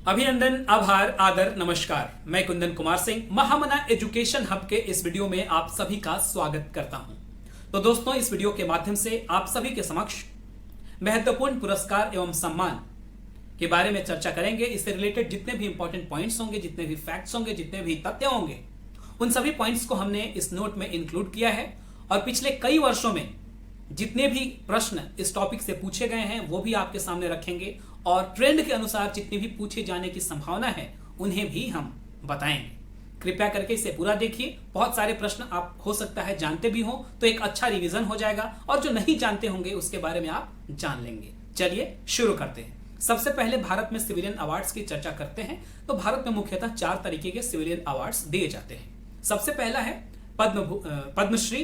अभिनंदन, आभार, आदर, नमस्कार। मैं कुंदन कुमार सिंह महामना एजुकेशन हब के इस वीडियो में आप सभी का स्वागत करता हूं। तो दोस्तों, इस वीडियो के माध्यम से आप सभी के समक्ष महत्वपूर्ण पुरस्कार एवं सम्मान के बारे में चर्चा करेंगे। इससे रिलेटेड जितने भी इंपॉर्टेंट पॉइंट्स होंगे, जितने भी फैक्ट्स होंगे, जितने भी तथ्य होंगे, उन सभी पॉइंट्स को हमने इस नोट में इंक्लूड किया है। और पिछले कई वर्षों में जितने भी प्रश्न इस टॉपिक से पूछे गए हैं वो भी आपके सामने रखेंगे और ट्रेंड के अनुसार जितनी भी पूछे जाने की संभावना है उन्हें भी हम बताएंगे। कृपया करके इसे पूरा देखिए। बहुत सारे प्रश्न आप हो सकता है जानते भी हो, तो एक अच्छा रिवीजन हो जाएगा, और जो नहीं जानते होंगे उसके बारे में आप जान लेंगे। चलिए शुरू करते हैं। सबसे पहले भारत में सिविलियन अवार्ड्स की चर्चा करते हैं। तो भारत में मुख्यतः 4 तरीके के सिविलियन अवार्ड्स दिए जाते हैं। सबसे पहला है पद्मश्री,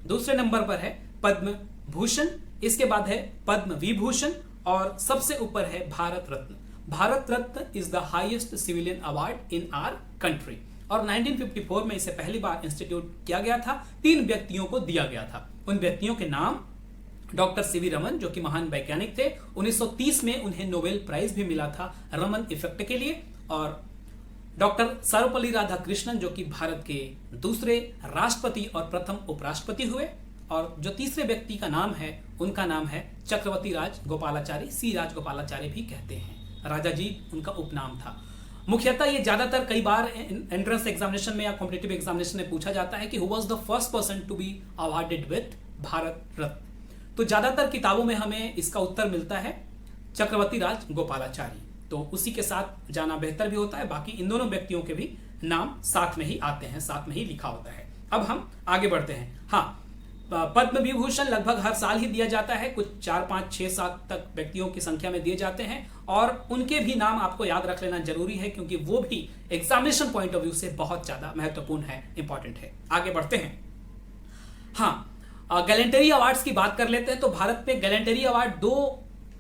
दूसरे नंबर पर है पद्म भूषण, इसके बाद है पद्म विभूषण और सबसे ऊपर है Bharat Ratna. Bharat Ratna is the highest civilian award in our country और 1954 में इसे पहली बार इंस्टीट्यूट किया गया था। 3 व्यक्तियों को दिया गया था। उन व्यक्तियों के नाम डॉक्टर सीवी रमन, जो कि महान वैज्ञानिक थे। 1930 में उन्हें नोबेल प्राइज भी मिला था रमन इफेक्ट के लिए। और डॉक्टर सर्वपल्ली राधाकृष्णन, जो कि भारत के दूसरे राष्ट्रपति और प्रथम उपराष्ट्रपति हुए। और जो तीसरे व्यक्ति का नाम है उनका नाम है चक्रवर्ती राज गोपालाचारी, सी राजगोपालाचारी भी कहते हैं। राजा जी उनका उपनाम था। मुख्यतः ये ज्यादातर कई बार एंट्रेंस एग्जामिनेशन में या कॉम्पिटिटिव एग्जामिनेशन में पूछा जाता है कि who was the first person to be awarded with Bharat Ratna. तो ज्यादातर किताबों में हमें इसका उत्तर मिलता है चक्रवर्ती राज गोपालाचारी। तो उसी के साथ जाना बेहतर भी होता है। बाकी इन दोनों व्यक्तियों के भी नाम साथ में ही आते हैं, साथ में ही लिखा होता है। अब हम आगे बढ़ते हैं। हाँ, पद्म विभूषण लगभग हर साल ही दिया जाता है। कुछ 4, 5, 6, 7 तक व्यक्तियों की संख्या में दिए जाते हैं और उनके भी नाम आपको याद रख लेना जरूरी है, क्योंकि वो भी एग्जामिनेशन पॉइंट ऑफ व्यू से बहुत ज्यादा महत्वपूर्ण है, इंपॉर्टेंट है। आगे बढ़ते हैं। हाँ, गैलेंटरी अवार्ड्स की बात कर लेते हैं। तो भारत में गैलेंटरी अवार्ड 2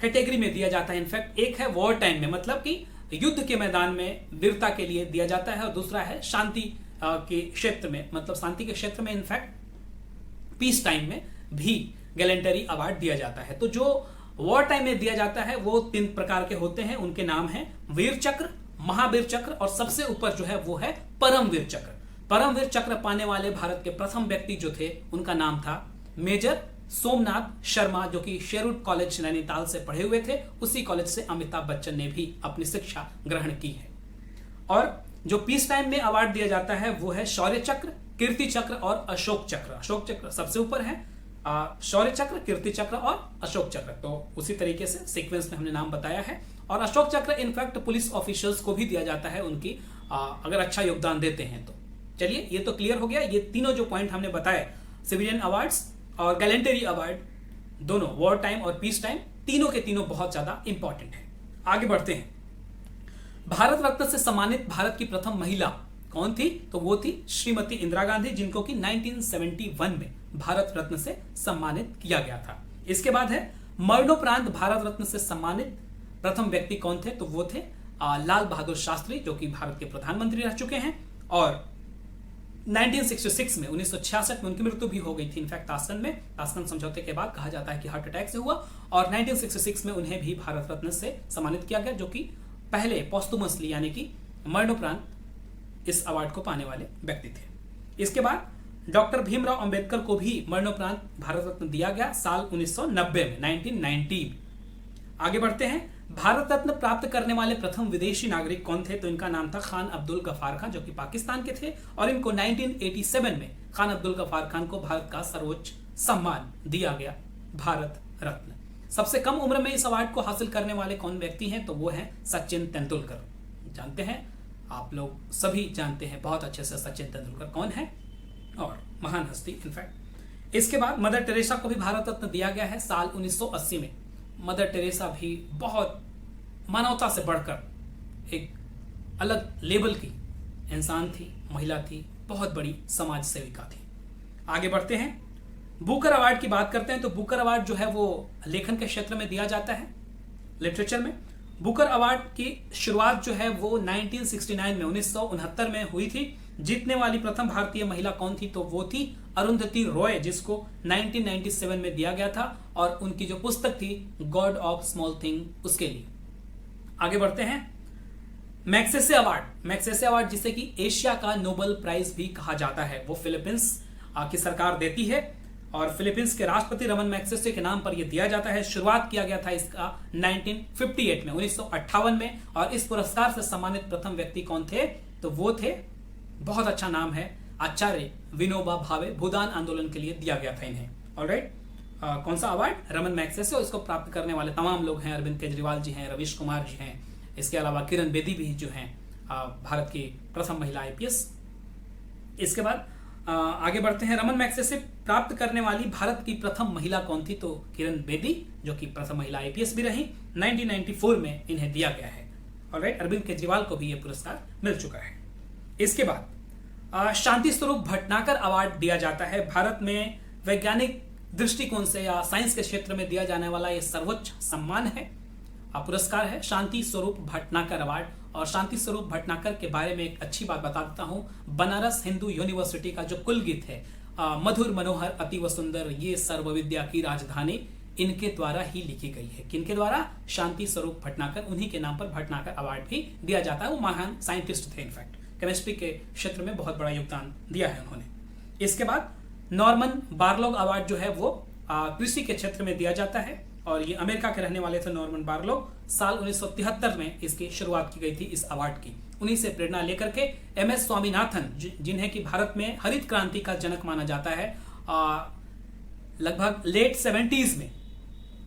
कैटेगरी में दिया जाता है। इनफैक्ट एक है वॉर टाइम में, मतलब कि युद्ध के मैदान में वीरता के लिए दिया जाता है, और दूसरा है शांति के क्षेत्र में, मतलब शांति के क्षेत्र में इनफैक्ट पीस टाइम में भी गैलेंटरी अवार्ड दिया जाता है। तो जो वॉर टाइम में दिया जाता है वो 3 प्रकार के होते हैं। उनके नाम हैं वीर चक्र, महावीर चक्र और सबसे ऊपर जो है वो है परमवीर चक्र। परमवीर चक्र पाने वाले भारत के प्रथम व्यक्ति जो थे उनका नाम था मेजर सोमनाथ शर्मा, जो कि शेरवुड कॉलेज नैनीताल से पढ़े हुए थे। उसी कॉलेज से अमिताभ बच्चन ने भी अपनी शिक्षा ग्रहण की है। और जो पीस टाइम में अवार्ड दिया जाता है वो है शौर्य चक्र, कीर्ति चक्र और अशोक चक्र। अशोक चक्र सबसे ऊपर है, शौर्य चक्र, कीर्ति चक्र और अशोक चक्र। तो उसी तरीके से सीक्वेंस में हमने नाम बताया है। और अशोक चक्र इनफैक्ट पुलिस ऑफिसर्स को भी दिया जाता है, उनकी अगर अच्छा योगदान देते हैं तो। चलिए, ये तो क्लियर हो गया। ये तीनों जो पॉइंट हमने बताए, सिविलियन अवार्ड्स और गैलेंटरी अवार्ड, दोनों वॉर टाइम और पीस टाइम, तीनों के तीनों बहुत ज्यादा इंपॉर्टेंट है। आगे बढ़ते हैं। भारत रत्न से सम्मानित भारत की प्रथम महिला कौन थी? तो वो थी श्रीमती इंदिरा गांधी, जिनको कि 1971 में भारत रत्न से सम्मानित किया गया था। इसके बाद है मरणोपरांत भारत रत्न से सम्मानित प्रथम व्यक्ति कौन थे? तो वो थे लाल बहादुर शास्त्री, जो कि भारत के प्रधानमंत्री रह चुके हैं। और 1966 में 1966 में उनकी मृत्यु भी हो गई थी। इनफैक्ट ताशकंद समझौते के बाद कहा जाता है कि हार्ट अटैक से हुआ, और 1966 में उन्हें भी भारत रत्न से सम्मानित किया गया, जो कि पहले पोस्टुमसली यानी कि मरणोपरांत इस अवार्ड को पाने वाले व्यक्ति थे। इसके बाद डॉक्टर भीमराव अंबेडकर को भी मरणोपरांत भारत रत्न दिया गया साल 1990 में, 1990। आगे बढ़ते हैं। भारत रत्न प्राप्त करने वाले प्रथम विदेशी नागरिक कौन थे? तो इनका नाम था खान अब्दुल गफ्फार खान, जो कि पाकिस्तान के थे। और इनको 1987 में खान अब्दुल गफ्फार खान को भारत का सर्वोच्च सम्मान दिया गया, भारत रत्न। सबसे कम उम्र में इस अवार्ड को हासिल करने वाले कौन व्यक्ति हैं? तो वो हैं सचिन तेंदुलकर। जानते हैं, आप लोग सभी जानते हैं बहुत अच्छे से सचिन तेंदुलकर कौन है, और महान हस्ती इनफैक्ट। इसके बाद मदर टेरेसा को भी भारत रत्न दिया गया है साल 1980 में। मदर टेरेसा भी बहुत मानवता से बढ़कर एक अलग लेवल की इंसान थी, महिला थी, बहुत बड़ी समाज सेविका थी। आगे बढ़ते हैं। बुकर अवार्ड की बात करते हैं। तो बुकर अवार्ड जो है वो लेखन के क्षेत्र में दिया जाता है, लिटरेचर में। बुकर अवार्ड की शुरुआत जो है वो 1969 में 1969 में हुई थी। जीतने वाली प्रथम भारतीय महिला कौन थी? तो वो थी अरुंधति रॉय, जिसको 1997 में दिया गया था, और उनकी जो पुस्तक थी गॉड ऑफ स्मॉल थिंग, उसके लिए। आगे बढ़ते हैं। मैग्सेसे अवार्ड जिसे कि एशिया का नोबेल प्राइज भी कहा जाता है, वो फिलीपींस की सरकार देती है और फिलीपींस के राष्ट्रपति रमन मैग्सेसे के नाम पर यह दिया जाता है। शुरुआत किया गया था इसका 1958 में, 1958 में। और इस पुरस्कार से सम्मानित प्रथम व्यक्ति कौन थे? तो वो थे, बहुत अच्छा नाम है, आचार्य विनोबा भावे। भूदान आंदोलन के लिए दिया गया था इन्हें। ऑलराइट, कौन सा अवार्ड? रमन मैग्सेसे। और इसको प्राप्त करने वाले तमाम लोग हैं, अरविंद केजरीवाल जी हैं, रवीश कुमार जी हैं, इसके अलावा किरण बेदी भी जो हैं, भारत की प्रथम महिला IPS। इसके बाद आगे बढ़ते हैं। रमन मैग्सेसे प्राप्त करने वाली भारत की प्रथम महिला कौन थी? तो किरण बेदी, जो कि प्रथम महिला IPS भी रही। 1994 में इन्हें दिया गया है। ऑलराइट, अरविंद केजरीवाल को भी यह पुरस्कार मिल चुका है। इसके बाद शांति स्वरूप भटनागर अवार्ड दिया जाता है। भारत में वैज्ञानिक दृष्टिकोण से या साइंस के क्षेत्र में दिया जाने वाला यह सर्वोच्च सम्मान है, पुरस्कार है, शांति स्वरूप भटनागर अवार्ड। और शांति स्वरूप भटनागर के बारे में एक अच्छी बात बता देता हूं। बनारस हिंदू यूनिवर्सिटी का जो कुल गीत है, मधुर मनोहर अति सुंदर ये सर्व विद्या की राजधानी, इनके द्वारा ही लिखी गई है। किनके द्वारा? शांति स्वरूप भटनागर। उन्हीं के नाम पर भटनागर अवार्ड भी दिया जाता है। वो महान साइंटिस्ट थे, इनफैक्ट केमिस्ट्री के क्षेत्र में बहुत बड़ा योगदान दिया है उन्होंने। इसके बाद नॉर्मन बारलोग अवार्ड जो है वो कृषि के क्षेत्र में दिया जाता है और ये अमेरिका के रहने वाले थे नॉर्मन बारलोग। साल 1973 में इसकी शुरुआत की गई थी इस अवार्ड की। उन्हीं से प्रेरणा लेकर के MS स्वामीनाथन, जिन्हें कि भारत में हरित क्रांति का जनक माना जाता है, लगभग लेट 70s में,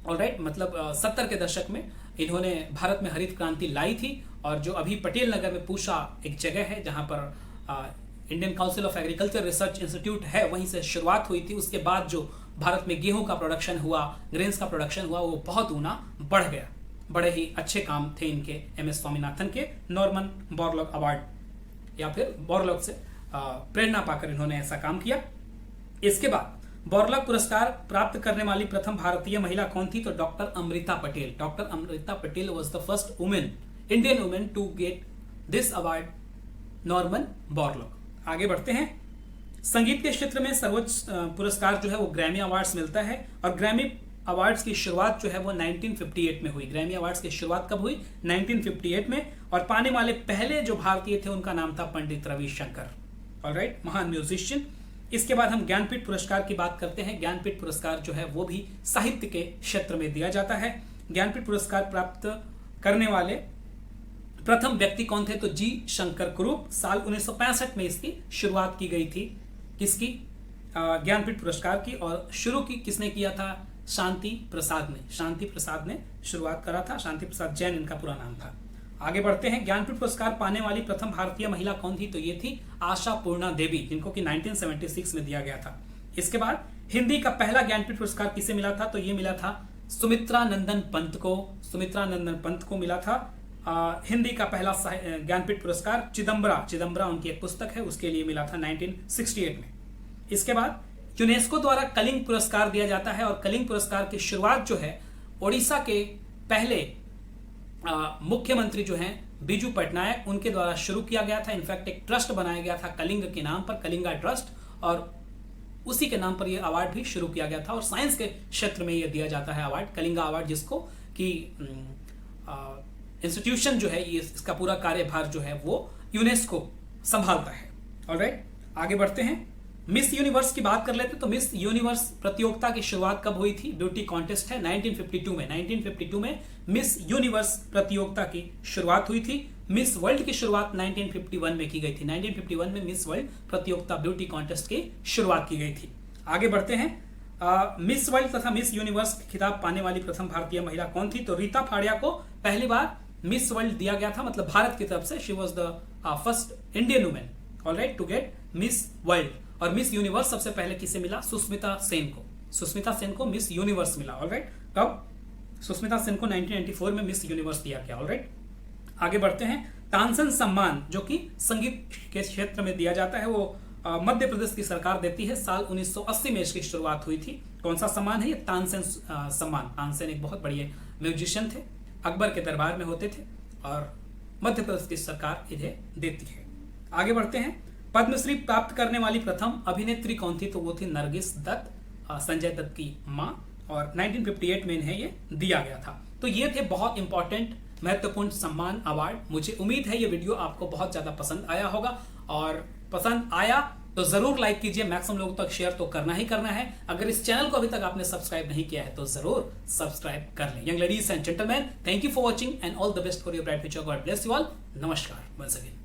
ऑलराइट, मतलब 70 के दशक में इन्होंने भारत में हरित क्रांति लाई थी। और जो अभी पटेल नगर में पूषा एक जगह है जहां पर Indian council of agriculture research institute है, वहीं से शुरुआत हुई थी। उसके बाद जो भारत में गेहूं का प्रोडक्शन हुआ, ग्रेन्स का प्रोडक्शन हुआ, वो बहुत गुना बढ़ गया। बड़े ही अच्छे काम थे इनके, MS स्वामीनाथन के। नॉर्मन बोरलॉग अवार्ड या फिर बोरलॉग से प्रेरणा पाकर इन्होंने ऐसा काम किया। इसके बाद बोरलॉग पुरस्कार प्राप्त करने वाली प्रथम भारतीय महिला कौन थी? तो doctor Amrita Patel. Doctor Amrita Patel was the first women, Indian women to get this award, Norman Borlaug. आगे बढ़ते हैं। संगीत के क्षेत्र में सर्वोच्च पुरस्कार जो है वो ग्रैमी अवार्ड्स मिलता है। और ग्रैमी अवार्ड्स की शुरुआत जो है वो 1958 में हुई। ग्रैमी अवार्ड्स की शुरुआत कब हुई? 1958 में। और पाने वाले पहले जो भारतीय थे उनका नाम था पंडित रविशंकर। ऑलराइट, महान म्यूजिशियन। इसके बाद हम ज्ञानपीठ पुरस्कार की बात करते हैं। ज्ञानपीठ पुरस्कार जो है वो भी साहित्य के क्षेत्र में दिया जाता है। ज्ञानपीठ पुरस्कार प्राप्त करने वाले प्रथम व्यक्ति कौन थे? तो जी शंकर कुरूप। साल 1965 में इसकी शुरुआत की गई थी। किसकी? ज्ञानपीठ पुरस्कार की। और शुरू की किसने किया था? शांति प्रसाद ने। शांति प्रसाद ने शुरुआत करा था। शांति प्रसाद जैन इनका पूरा नाम था। आगे बढ़ते हैं। ज्ञानपीठ पुरस्कार पाने वाली प्रथम भारतीय महिला कौन थी? तो ये थी आशा पूर्णा देवी, जिनको कि 1976 में दिया गया था। इसके बाद हिंदी का पहला ज्ञानपीठ पुरस्कार किसे मिला था? तो ये मिला था सुमित्रा नंदन पंत को। सुमित्रा नंदन पंत को मिला था हिंदी का पहला ज्ञानपीठ पुरस्कार। चिदम्बरा उनकी एक पुस्तक है, उसके लिए मिला था 1968 में। इसके बाद यूनेस्को द्वारा कलिंग पुरस्कार दिया जाता है। और कलिंग पुरस्कार की शुरुआत जो है ओडिशा के पहले मुख्यमंत्री जो हैं बीजू पटनायक, उनके द्वारा शुरू किया गया था। इनफैक्ट एक ट्रस्ट बनाया गया था कलिंग के नाम पर, कलिंगा ट्रस्ट, और उसी के नाम पर यह अवार्ड भी शुरू किया गया था। और साइंस के क्षेत्र में यह दिया जाता है अवार्ड, कलिंगा अवार्ड, जिसको कि इंस्टीट्यूशन जो है ये इसका पूरा कार्यभार जो है वो यूनेस्को संभालता है। ऑलराइट, आगे बढ़ते हैं। मिस यूनिवर्स की बात कर लेते हैं। तो मिस यूनिवर्स प्रतियोगिता की शुरुआत कब हुई थी? ब्यूटी कॉन्टेस्ट है 1952 में। 1952 में मिस यूनिवर्स प्रतियोगिता की शुरुआत हुई थी। मिस वर्ल्ड की शुरुआत 1951 में की गई थी। 1951 में मिस वर्ल्ड प्रतियोगिता ब्यूटी कॉन्टेस्ट की शुरुआत की गई थी। आगे बढ़ते हैं। मिस वर्ल्ड तथा मिस यूनिवर्स खिताब पाने वाली प्रथम भारतीय महिला कौन थी? तो रीता फाड़िया को पहली बार मिस वर्ल्ड दिया गया था, मतलब भारत की तरफ से। She was the first Indian women, alright, to get Miss World. और मिस यूनिवर्स सबसे पहले किसे मिला? सुष्मिता सेन को। सुष्मिता सेन को मिस यूनिवर्स मिला। ऑलराइट, कब? सुष्मिता सेन को 1994 में मिस यूनिवर्स दिया गया। ऑलराइट, आगे बढ़ते हैं। तानसेन सम्मान जो कि संगीत के क्षेत्र में दिया जाता है, वो मध्य प्रदेश की सरकार देती है। साल 1980 में इसकी शुरुआत हुई थी। कौन सा सम्मान है ये? तानसेन सम्मान। तानसेन एक बहुत बड़े म्यूजिशियन थे, अकबर के दरबार में होते थे और मध्य प्रदेश की सरकार इन्हें देती है। आगे बढ़ते हैं। पद्मश्री प्राप्त करने वाली प्रथम अभिनेत्री कौन थी? तो वो थी नरगिस दत्त, संजय दत्त की मां। और 1958 में इन्हें ये दिया गया था। तो ये थे बहुत इंपॉर्टेंट महत्वपूर्ण सम्मान अवार्ड। मुझे उम्मीद है ये वीडियो आपको बहुत ज्यादा पसंद आया होगा, और पसंद आया तो जरूर लाइक कीजिए, मैक्सिमम लोगों तक शेयर तो करना ही करना है। अगर इस चैनल को अभी तक आपने सब्सक्राइब नहीं किया है तो जरूर सब्सक्राइब कर लें। Young ladies and gentleman, thank you for watching and all the best for your bright future. God bless you all. नमस्कार वंस अगेन।